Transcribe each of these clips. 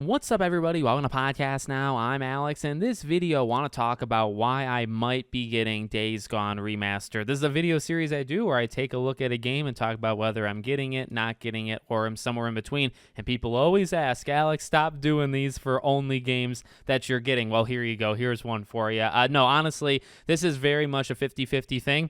What's up, everybody? Welcome to Podcast Now. I'm Alex, and in this video, I want to talk about why I might be getting Days Gone Remastered. This is a video series I do where I take a look at a game and talk about whether I'm getting it, not getting it, or I'm somewhere in between. And people always ask, Alex, stop doing these for only games that you're getting. Well, here you go. Here's one for you. No, honestly, this is very much a 50-50 thing.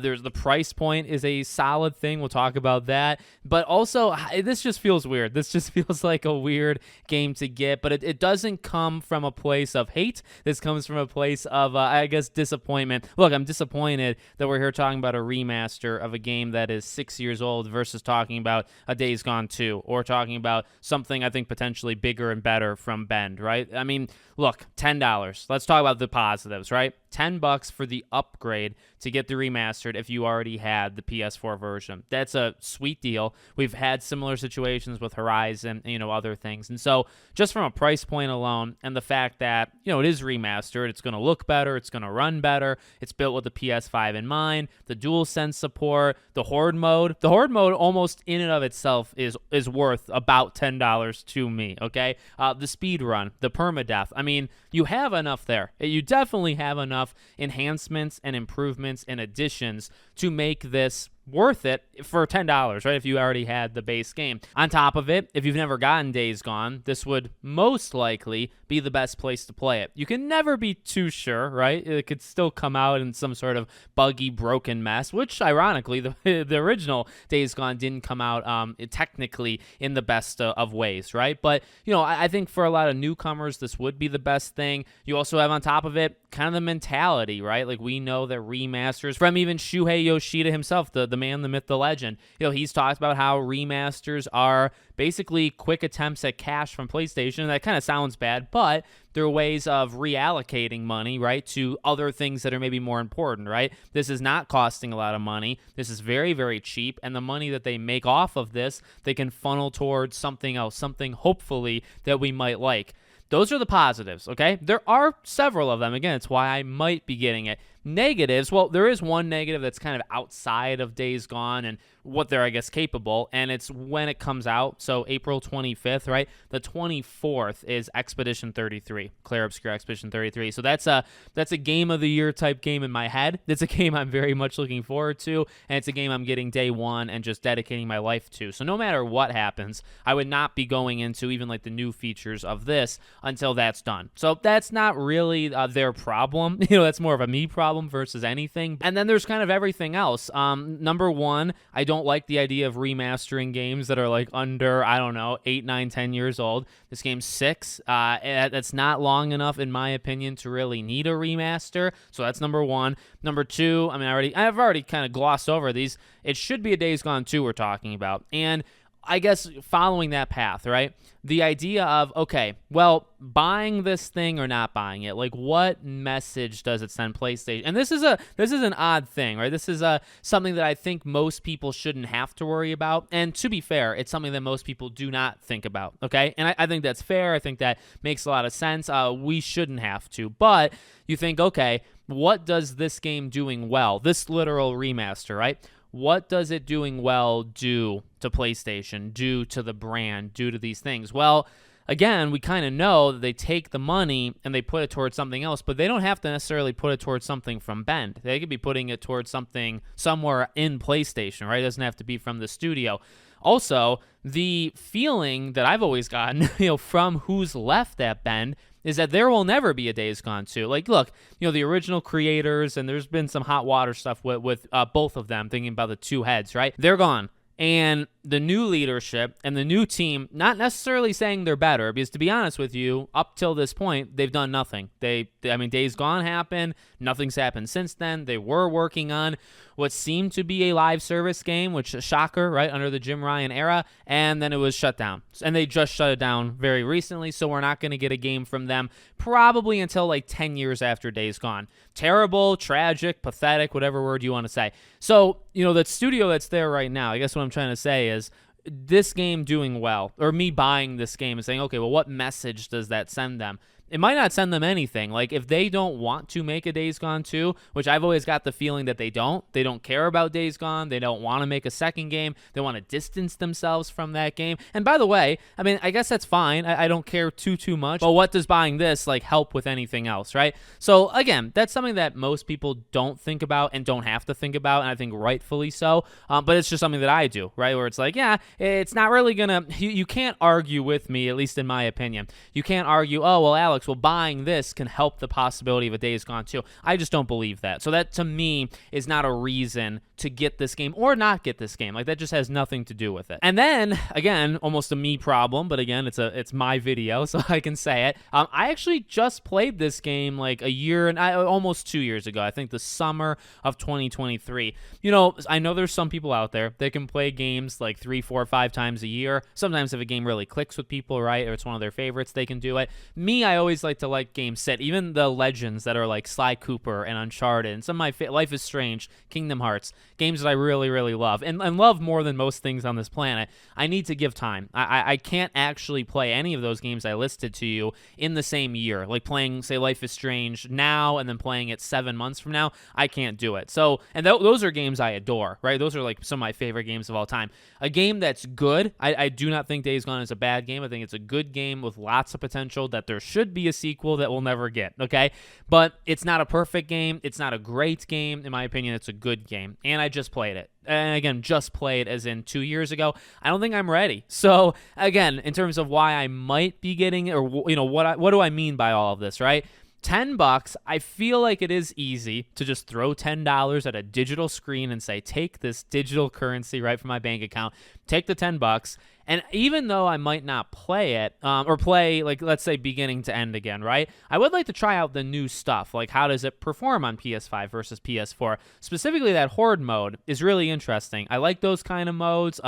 There's the price point is a solid thing. We'll talk about that. But also, this just feels weird. This just feels like a weird game to get, but it doesn't come from a place of hate. This comes from a place of, I guess, disappointment. Look, I'm disappointed that we're here talking about a remaster of a game that is 6 years old versus talking about a Days Gone 2 or talking about something I think potentially bigger and better from Bend, right? I mean, look, $10. Let's talk about the positives, right? $10 for the upgrade to get the remastered if you already had the PS4 version. That's a sweet deal. We've had similar situations with Horizon and, other things. And so just from a price point alone and the fact that, it is remastered, it's going to look better, it's going to run better, it's built with the PS5 in mind, the DualSense support, the Horde mode. The Horde mode almost in and of itself is worth about $10 to me, okay? The speed run, the permadeath. I mean, you have enough there. You definitely have enough enhancements and improvements and additions to make this worth it for $10, right? If you already had the base game. On top of it, if you've never gotten Days Gone, this would most likely be the best place to play it. You can never be too sure, right? It could still come out in some sort of buggy, broken mess, which ironically, the original Days Gone didn't come out technically in the best of ways, right? But, I think for a lot of newcomers, this would be the best thing. You also have on top of it kind of the mentality, right? Like we know that remasters from even Shuhei Yoshida himself, the man, the myth, the legend, he's talked about how remasters are basically quick attempts at cash from PlayStation. That kind of sounds bad, but there are ways of reallocating money, right, to other things that are maybe more important, right? This is not costing a lot of money. This is very, very cheap, and the money that they make off of this, they can funnel towards something else, something hopefully that we might like. Those are the positives, okay? There are several of them. Again, it's why I might be getting it. Negatives, well, there is one negative that's kind of outside of Days Gone and what they're, I guess, capable, and it's when it comes out. So April 25th, right? The 24th is Expedition 33, Clair Obscur Expedition 33. So that's a game of the year type game in my head. It's a game I'm very much looking forward to, and it's a game I'm getting day one and just dedicating my life to. So no matter what happens, I would not be going into even like the new features of this until that's done. So that's not really their problem. That's more of a me problem versus anything. And then there's kind of everything else. Number one, I don't like the idea of remastering games that are like under, 8, 9, 10 years old. This game's 6. That's not long enough, in my opinion, to really need a remaster. So that's number one. Number two, I've already kind of glossed over these. It should be a Days Gone 2 we're talking about. And I guess following that path, right? The idea of, okay, well, buying this thing or not buying it, like what message does it send PlayStation? And this is an odd thing, right? This is something that I think most people shouldn't have to worry about. And to be fair, it's something that most people do not think about, okay? And I think that's fair. I think that makes a lot of sense. We shouldn't have to. But you think, okay, what does this game doing well, this literal remaster, right? What does it doing well do to PlayStation, do to the brand, do to these things? Well, again, we kind of know that they take the money and they put it towards something else, but they don't have to necessarily put it towards something from Bend. They could be putting it towards something somewhere in PlayStation, right? It doesn't have to be from the studio. Also, the feeling that I've always gotten, from who's left at Bend is that there will never be a Days Gone 2. Like, look, the original creators, and there's been some hot water stuff with both of them, thinking about the two heads, right? They're gone. And the new leadership and the new team, not necessarily saying they're better, because to be honest with you, up till this point, they've done nothing. Days Gone happened. Nothing's happened since then. They were working on what seemed to be a live service game, which is a shocker, right, under the Jim Ryan era, and then it was shut down. And they just shut it down very recently, so we're not going to get a game from them probably until like 10 years after Days Gone. Terrible, tragic, pathetic, whatever word you want to say. So, that studio that's there right now, I guess what I'm trying to say is this game doing well, or me buying this game and saying, okay, well, what message does that send them? it might not send them anything. Like, if they don't want to make a Days Gone 2, which I've always got the feeling that they don't care about Days Gone. They don't want to make a second game. They want to distance themselves from that game. And by the way, I mean, I guess that's fine. I don't care too much. But what does buying this like help with anything else, right? So again, that's something that most people don't think about and don't have to think about, and I think rightfully so. But it's just something that I do, right? Where it's like, yeah, it's not really gonna. You can't argue with me, at least in my opinion. You can't argue, oh well, Alex, well, buying this can help the possibility of a Days Gone 2. I just don't believe that. So that to me is not a reason to get this game or not get this game. Like, that just has nothing to do with it. And then again, almost a me problem, but again, it's my video, so I can say it. I actually just played this game like a year and almost 2 years ago. I think the summer of 2023. You know, I know there's some people out there that can play games like 3, 4, 5 times a year. Sometimes if a game really clicks with people, right, or it's one of their favorites, they can do it. Me, I always like to like games set. Even the legends that are like Sly Cooper and Uncharted and some of my Life is Strange, Kingdom Hearts, games that I really love and love more than most things on this planet. I need to give time. I can't actually play any of those games I listed to you in the same year. Like playing, say, Life is Strange now and then playing it 7 months from now. I can't do it. So, and those are games I adore, right? Those are like some of my favorite games of all time. A game that's good. I do not think Days Gone is a bad game. I think it's a good game with lots of potential that there should be a sequel that we'll never get, okay? But it's not a perfect game. It's not a great game. In my opinion, it's a good game. And I just played it. And again, just played as in 2 years ago. I don't think I'm ready. So again, in terms of why I might be getting it, or you know, what do I mean by all of this, right? $10, I feel like it is easy to just throw $10 at a digital screen and say, take this digital currency right from my bank account, take the $10. And even though I might not play it, or play, like, let's say beginning to end again, right? I would like to try out the new stuff. Like, how does it perform on PS5 versus PS4? Specifically, that Horde mode is really interesting. I like those kind of modes.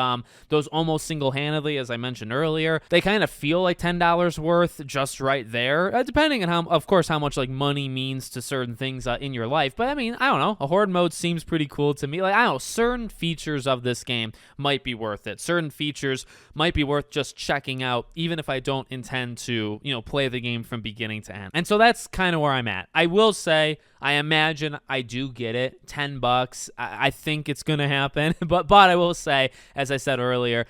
Those almost single-handedly, as I mentioned earlier. They kind of feel like $10 worth just right there, depending on how much like money means to certain things in your life. But I mean, I don't know. A Horde mode seems pretty cool to me. Like, I don't know, certain features of this game might be worth it. Certain features might be worth just checking out, even if I don't intend to, you know, play the game from beginning to end. And so that's kind of where I'm at. I will say, I imagine I do get it. $10. I think it's gonna happen. But I will say, as I said earlier,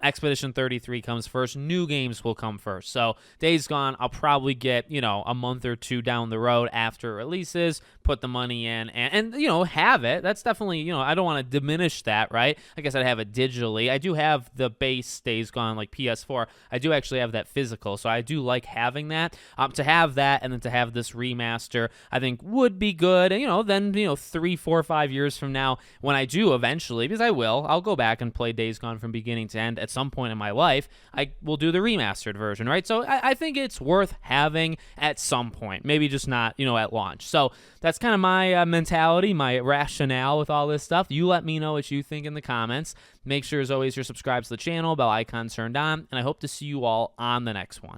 Expedition 33 comes first. New games will come first. So Days Gone, I'll probably get, you know, a month or two down the road after it releases, put the money in and you know, have it. That's definitely, you know, I don't want to diminish that, right? I guess I'd have it digitally. I do have the base Days Gone, like PS4. I do actually have that physical, so I do like having that. To have that and then to have this remaster, I think would be good. And, you know, then, you know, 3, 4, 5 years from now, when I do eventually, because I'll go back and play Days Gone from beginning to end at some point in my life, I will do the remastered version, right? So I think it's worth having at some point, maybe just not, you know, at launch. So that's kind of my mentality, my rationale with all this stuff. You let me know what you think in the comments. Make sure, as always, you're subscribed to the channel, bell icon turned on, and I hope to see you all on the next one.